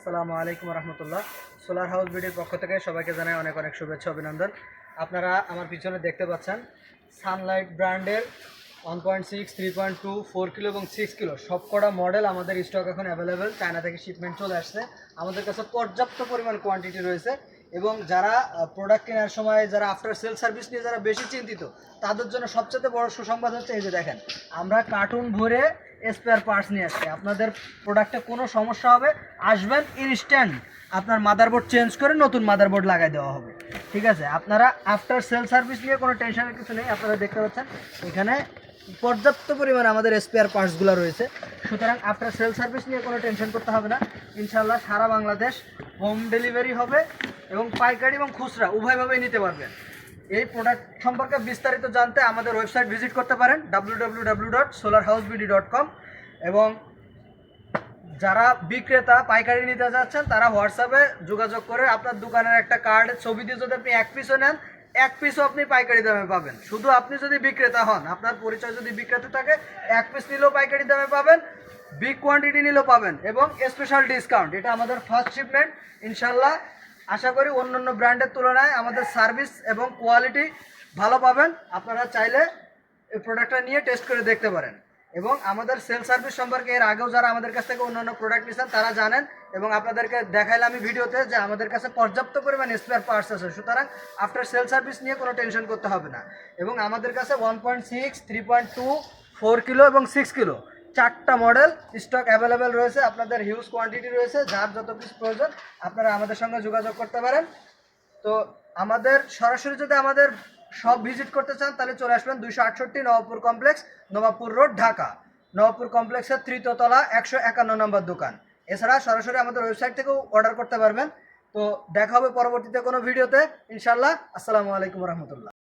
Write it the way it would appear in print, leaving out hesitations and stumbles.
আসসালামু আলাইকুম রহমতুল্লাহ। Solar house বিডির পক্ষ থেকে সবাইকে জানাই অনেক অনেক শুভেচ্ছা অভিনন্দন। আপনারা আমার পিছনে দেখতে পাচ্ছেন সানলাইট ব্র্যান্ডের 1.6, 3.2, 4 কিলো এবং 6 কিলো সবকটা মডেল আমাদের স্টক এখন অ্যাভেলেবেল। চায়না থেকে শিপমেন্ট চলে আসছে, আমাদের কাছে পর্যাপ্ত পরিমাণ কোয়ান্টিটি রয়েছে। এবং যারা প্রোডাক্ট কেনার সময় যারা আফটার সেল সার্ভিস নিয়ে যারা বেশি চিন্তিত, তাদের জন্য সবচেয়ে বড় সুসংবাদ হচ্ছে এই যে দেখেন, আমরা কার্টুন ভরে স্পেয়ার পার্টস নিয়ে আসছি। আপনাদের প্রোডাক্টে কোনো সমস্যা হবে, আসবেন ইনস্ট্যান্ট আপনার মাদারবোর্ড চেঞ্জ করে নতুন মাদারবোর্ড লাগাই দেওয়া হবে। ঠিক আছে, আপনারা আফটার সেল সার্ভিস নিয়ে কোনো টেনশনের কিছু নেই। আপনারা দেখতে পাচ্ছেন এখানে পর্যাপ্ত পরিমাণে আমাদের স্পেয়ার পার্টসগুলো রয়েছে, সুতরাং আফটার সেল সার্ভিস নিয়ে কোনো টেনশন করতে হবে না। ইনশাল্লাহ সারা বাংলাদেশ হোম ডেলিভারি হবে এবং পাইকারি এবং খুচরা উভয়ভাবেই নিতে পারবেন। এই প্রোডাক্ট সম্পর্কে বিস্তারিত জানতে আমাদের ওয়েবসাইট ভিজিট করতে পারেন www.solarhousebd.com। এবং যারা বিক্রেতা পাইকারি নিতে যাচ্ছেন তারা হোয়াটসঅ্যাপে যোগাযোগ করে আপনার দোকানের একটা কার্ডের ছবি দিয়ে যদি আপনি এক পিসও নেন, এক পিসও আপনি পাইকারি দামে পাবেন। শুধু আপনি যদি বিক্রেতা হন, আপনার পরিচয় যদি বিক্রেতা থাকে, এক পিস নিলেও পাইকারি দামে পাবেন, বিগ কোয়ান্টিটি নিলেও পাবেন এবং স্পেশাল ডিসকাউন্ট। এটা আমাদের ফার্স্ট শিপমেন্ট। ইনশাল্লাহ আশা করি অন্যান্য ব্র্যান্ডের তুলনায় আমাদের সার্ভিস এবং কোয়ালিটি ভালো পাবেন। আপনারা চাইলে এই প্রোডাক্টটা নিয়ে টেস্ট করে দেখতে পারেন। এবং আমাদের সেল সার্ভিস সম্পর্কে এর আগেও যারা আমাদের কাছ থেকে অন্যান্য প্রোডাক্ট নিয়েছেন তারা জানেন, এবং আপনাদেরকে দেখাইলাম আমি ভিডিওতে যে আমাদের কাছে পর্যাপ্ত পরিমাণ স্পেয়ার পার্টস আছে, সুতরাং আফটার সেল সার্ভিস নিয়ে কোনো টেনশন করতে হবে না। এবং আমাদের কাছে 1.6, 3.2, 4 কিলো এবং 6 কিলো চারটা মডেল স্টক অ্যাভেলেবেল রয়েছে। আপনাদের হিউজ কোয়ান্টিটি রয়েছে, যার যত পিস প্রয়োজন আপনারা আমাদের সঙ্গে যোগাযোগ করতে পারেন। তো আমাদের সরাসরি যদি আমাদের সব ভিজিট করতে চান তাহলে চলে আসবেন 268 নবাবপুর কমপ্লেক্স, নবাবপুর রোড, ঢাকা। নবাবপুর কমপ্লেক্সের 3য় তলা 151 নম্বর দোকান। এছাড়া সরাসরি আমাদের ওয়েবসাইট থেকেও অর্ডার করতে পারবেন। তো দেখা হবে পরবর্তীতে কোনো ভিডিওতে ইনশাল্লাহ। আসসালামু আলাইকুম রহমতুল্লাহ।